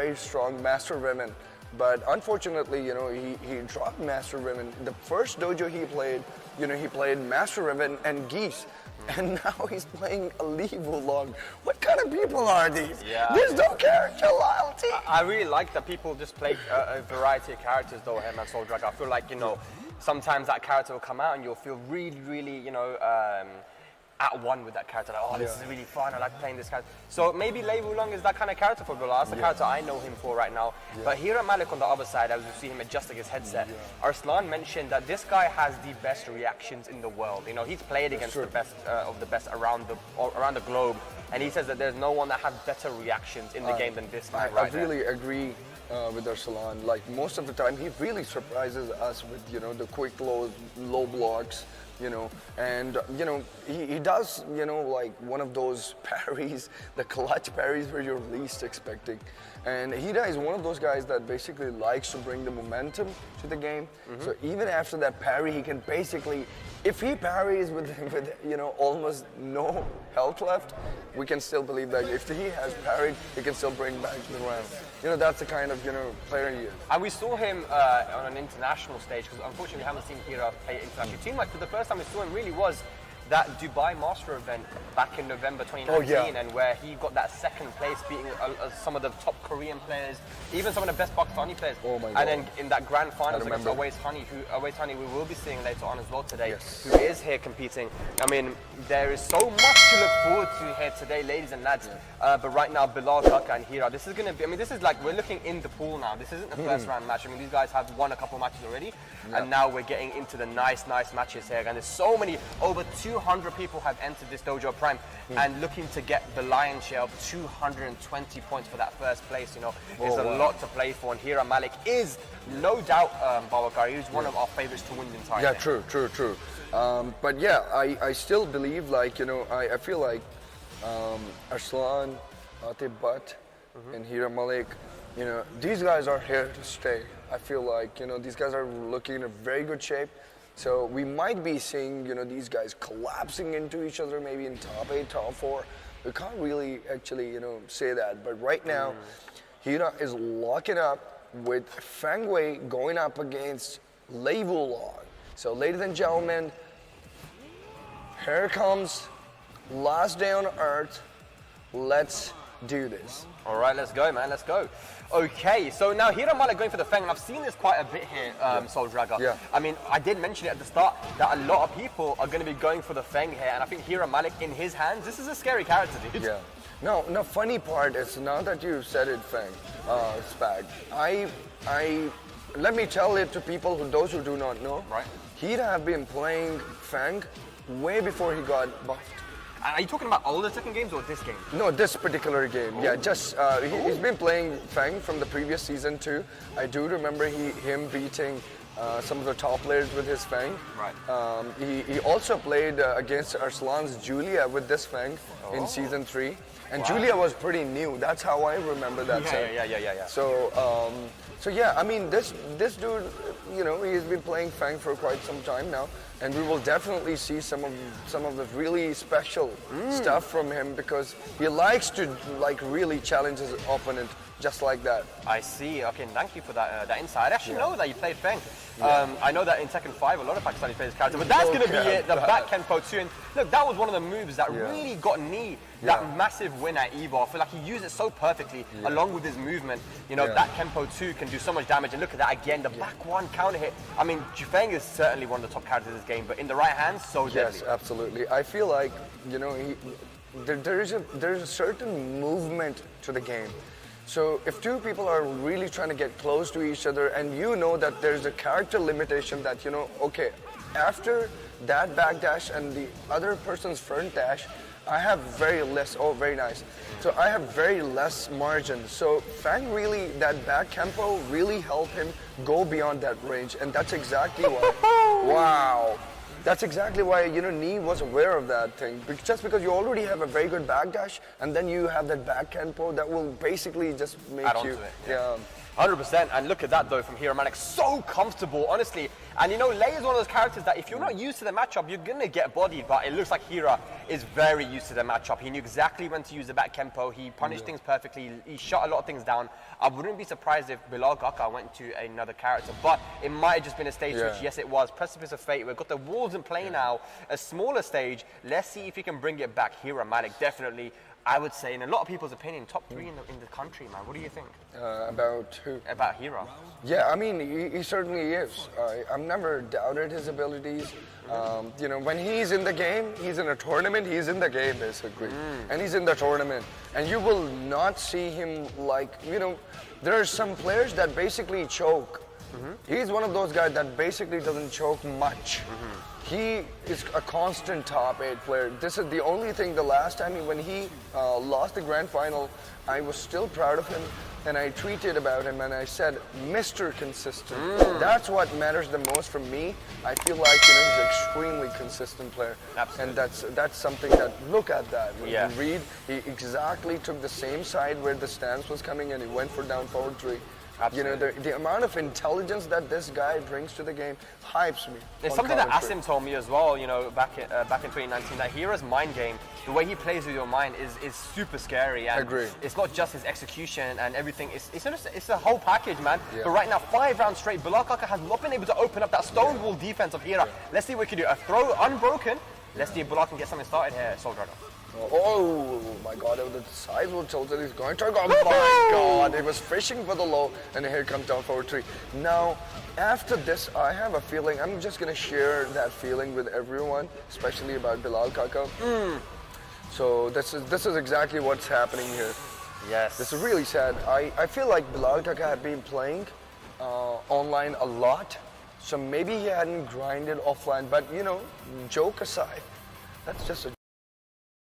very strong Master Women. But unfortunately, he dropped Master Women. The first dojo he played, he played Master Women and Geese. And now he's playing a Levo Long. What kind of people are these? Yeah. There's no character loyalty. I really like that people just play a variety of characters though, him and Soul Drag. I feel like, sometimes that character will come out and you'll feel really, really, at one with that character. Like, oh, this is really fun. I like playing this character. So maybe Lei Wulong is that kind of character for Bilal. That's the character I know him for right now. But Heera Malik on the other side, as you see him adjusting his headset, Arslan mentioned that this guy has the best reactions in the world. He's played against the best of the best around the globe, and he says that there's no one that has better reactions in the game than this guy. I really agree with Arslan. Like most of the time, he really surprises us with the quick low blocks. And he does like one of those parries, the clutch parries where you're least expecting. And Heera is one of those guys that basically likes to bring the momentum to the game. So even after that parry, he can basically, if he parries with almost no health left, we can still believe that if he has parried, he can still bring back the round. That's the kind of player he is. And we saw him on an international stage, because unfortunately we haven't seen Heera play internationally too much. But the first time we saw him really was that Dubai Master event back in November 2019, and where he got that second place, beating some of the top Korean players, even some of the best Pakistani players. Oh my God. And then in that grand final against Awais Honey, we will be seeing later on as well today, who is here competing. I mean, there is so much to look forward to here today, ladies and lads. But right now, Bilal Kaka and Heera, this is going to be, this is like, we're looking in the pool now. This isn't the first round match. These guys have won a couple matches already, and now we're getting into the nice matches here. And there's so many, over 200 people have entered this Dojo Prime and looking to get the lion's share of 220 points for that first place. There's a lot to play for, and Heera Malik is no doubt Bawakari, who's one of our favorites to win the entire thing. True. But yeah, I still believe, I feel like Arslan, Atif Butt, and Heera Malik, these guys are here to stay. I feel like, these guys are looking in a very good shape. So we might be seeing, these guys collapsing into each other, maybe in top 8, top 4. We can't really actually, say that. But right now, Heera is locking up with Feng Wei going up against Lei Wulong. So ladies and gentlemen, here comes last day on Earth. Let's do this. All right, let's go, man. Let's go. Okay, so now Heera Malik going for the Feng, and I've seen this quite a bit here, Soul Dragger. Yeah. I did mention it at the start that a lot of people are going to be going for the Feng here, and I think Heera Malik in his hands, this is a scary character, dude. Yeah. No, funny part is, now that you said it, Feng, Spag, let me tell it to people, those who do not know. Right. He'd have been playing Feng way before he got buffed. Are you talking about older Tekken games or this game? No, this particular game. Yeah, just he's been playing Feng from the previous season too. I do remember him beating some of the top players with his Feng. Right. He also played against Arslan's Julia with this Feng in season 3. And Julia was pretty new. That's how I remember that. Yeah. So yeah, this dude, he's been playing Feng for quite some time now, and we will definitely see some of the really special stuff from him, because he likes to really challenge his opponent just like that. I see. Okay, thank you for that insight. I actually know that you played Feng. I know that in Tekken 5 a lot of Pakistani play this character, but that's going to be it, the back Kenpo 2. And look, that was one of the moves that really got Knee that massive win at EVO. I feel like he used it so perfectly along with his movement. That Kenpo 2 can do so much damage, and look at that again, the back one counter hit. Feng is certainly one of the top characters in this game, but in the right hands, so deadly. Yes, absolutely. I feel like, there is a certain movement to the game. So if two people are really trying to get close to each other, and that there's a character limitation that, okay, after that backdash and the other person's front dash, I have very less, very nice. So I have very less margin. So Feng really, that back Kenpo really helped him go beyond that range, and that's exactly why, wow. That's exactly why, Knee was aware of that thing. Just because you already have a very good backdash, and then you have that back Kenpo that will basically just make add on to it. Yeah. 100%, and look at that though from Heera Malik, so comfortable. Honestly, And you know, Lei is one of those characters that if you're not used to the matchup, you're going to get bodied. But it looks like Heera is very used to the matchup. He knew exactly when to use the back Kempo. He punished things perfectly. He shot a lot of things down. I wouldn't be surprised if Bilal Kaka went to another character. But it might have just been a stage switch. Yes, it was. Precipice of Fate. We've got the Wolves in play now. A smaller stage. Let's see if he can bring it back. Heera Malik, definitely. I would say, in a lot of people's opinion, top 3 in the country, man. What do you think? About who? About Heera. Yeah, I mean, he certainly is. I've never doubted his abilities. You know, when he's in the game, he's in a tournament, he's in the game, basically. And he's in the tournament. And you will not see him like, you know, there are some players that basically choke. He's one of those guys that basically doesn't choke much. He is a constant top 8 player. This is the only thing, the last time when he lost the grand final, I was still proud of him. And I tweeted about him and I said, Mr. Consistent. That's what matters the most for me. I feel like, you know, he's an extremely consistent player. Absolutely. And that's something that, look at that. When Yeah. you read, he exactly took the same side where the stance was coming and he went for down forward 3. Absolutely. You know, the amount of intelligence that this guy brings to the game hypes me. It's something that Asim told me as well, you know, back in 2019, that Heera's mind game, the way he plays with your mind is super scary. And Agree. It's not just his execution and everything, it's a whole package, man. Yeah. But right now, 5 rounds straight, Bilal Kaka has not been able to open up that stone wall defense of Heera. Let's see what we can do. A throw unbroken. Let's see if Bilal can get something started here, Soldrado. Oh my God, the sides were tilted. He's going to go. Oh my God, he was fishing for the low, and here comes down forward 3. Now, after this, I have a feeling, I'm just going to share that feeling with everyone, especially about Bilal Kaka. So this is exactly what's happening here. Yes. This is really sad. I feel like Bilal Kaka had been playing online a lot, so maybe he hadn't grinded offline, but you know, joke aside, that's just a